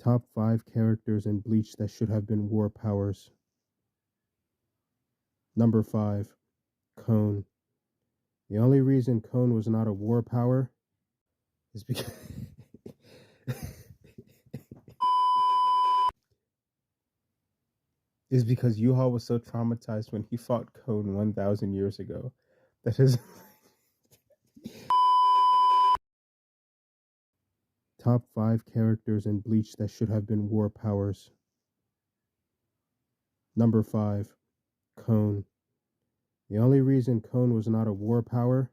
Top 5 characters in Bleach that should have been war powers. Number 5, Cone. The only reason Cone was not a war power is because Yuha was so traumatized when he fought Cone 1,000 years ago that his Top 5 characters in Bleach that should have been war powers. Number 5, Cone. The only reason Cone was not a war power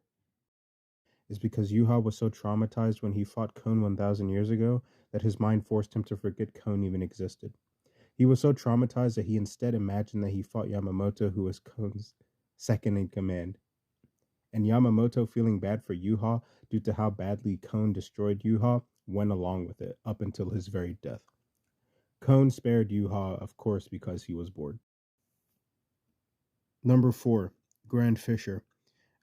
is because Yuha was so traumatized when he fought Cone 1,000 years ago that his mind forced him to forget Cone even existed. He was so traumatized that he instead imagined that he fought Yamamoto, who was Cone's second in command. And Yamamoto, feeling bad for Yuha due to how badly Cone destroyed Yuha, went along with it up until his very death. Cone spared Yuha, of course, because he was bored. Number 4, Grand Fisher.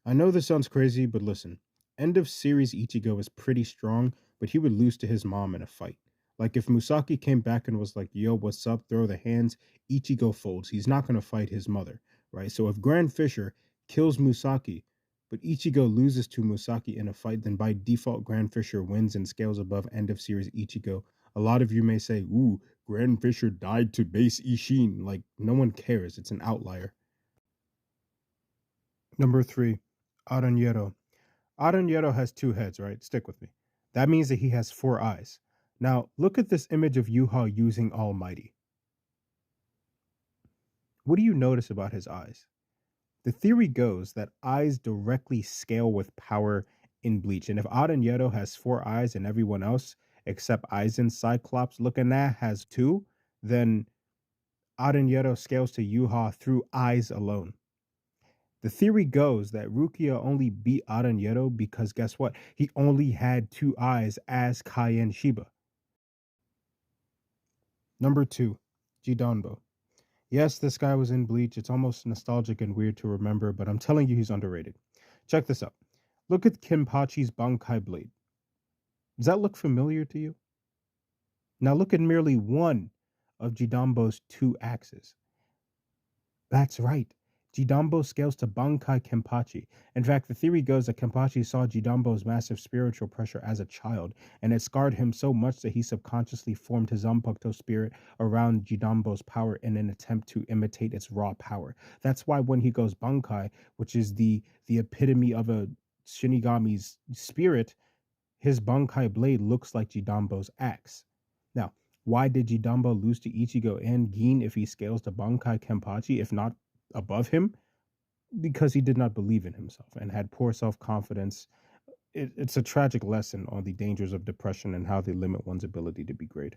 I know this sounds crazy, but listen. End of series Ichigo is pretty strong, but he would lose to his mom in a fight. Like if Musaki came back and was like, yo, what's up, throw the hands, Ichigo folds. He's not going to fight his mother, right? So if Grand Fisher kills Musaki, but Ichigo loses to Musaki in a fight, then by default Grand Fisher wins and scales above end of series Ichigo. A lot of you may say, ooh, Grand Fisher died to base Ishin. Like, no one cares. It's an outlier. Number 3, Aranero. Aranero has 2 heads, right? Stick with me. That means that he has 4 eyes. Now, look at this image of Yuha using Almighty. What do you notice about his eyes? The theory goes that eyes directly scale with power in Bleach. And if Aranero has 4 eyes and everyone else, except Aizen, Cyclops, looking at, has 2, then Aranero scales to Yuha through eyes alone. The theory goes that Rukia only beat Aranero because guess what? He only had 2 eyes as Kaien Shiba. Number 2, Jidambo. Yes, this guy was in Bleach. It's almost nostalgic and weird to remember, but I'm telling you he's underrated. Check this out. Look at Kenpachi's Bankai blade. Does that look familiar to you? Now look at merely one of Jidambo's 2 axes. That's right. Jidambo scales to Bankai Kenpachi. In fact, the theory goes that Kenpachi saw Jidambo's massive spiritual pressure as a child, and it scarred him so much that he subconsciously formed his Zanpakuto spirit around Jidambo's power in an attempt to imitate its raw power. That's why when he goes Bankai, which is the epitome of a Shinigami's spirit, his Bankai blade looks like Jidambo's axe. Now, why did Jidambo lose to Ichigo and Gin if he scales to Bankai Kenpachi, if not above him? Because he did not believe in himself and had poor self-confidence. It's a tragic lesson on the dangers of depression and how they limit one's ability to be great.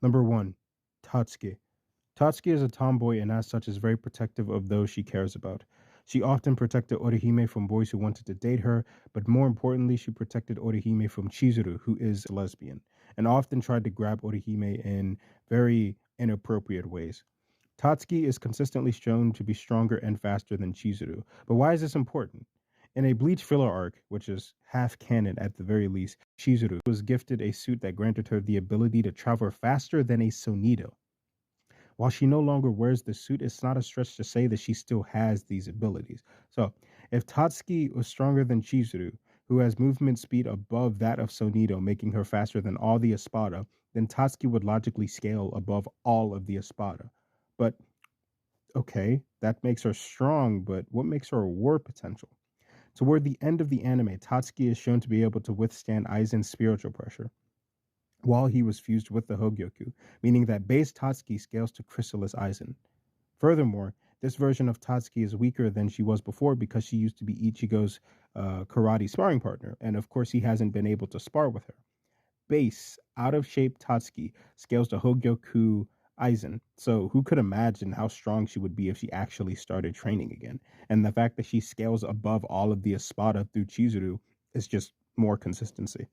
Number 1, Tatsuki. Tatsuki is a tomboy and as such is very protective of those she cares about. She often protected Orihime from boys who wanted to date her, but more importantly, she protected Orihime from Chizuru, who is a lesbian, and often tried to grab Orihime in very inappropriate ways. Tatsuki is consistently shown to be stronger and faster than Chizuru. But why is this important? In a Bleach filler arc, which is half canon at the very least, Chizuru was gifted a suit that granted her the ability to travel faster than a Sonido. While she no longer wears the suit, it's not a stretch to say that she still has these abilities. So, if Tatsuki was stronger than Chizuru, who has movement speed above that of Sonido, making her faster than all the Espada, then Tatsuki would logically scale above all of the Espada. But, okay, that makes her strong, but what makes her a war potential? Toward the end of the anime, Tatsuki is shown to be able to withstand Aizen's spiritual pressure while he was fused with the Hogyoku, meaning that base Tatsuki scales to Chrysalis Aizen. Furthermore, this version of Tatsuki is weaker than she was before because she used to be Ichigo's karate sparring partner, and of course he hasn't been able to spar with her. Base, out-of-shape Tatsuki scales to Hogyoku Aizen, so who could imagine how strong she would be if she actually started training again? And the fact that she scales above all of the Espada through Chizuru is just more consistency.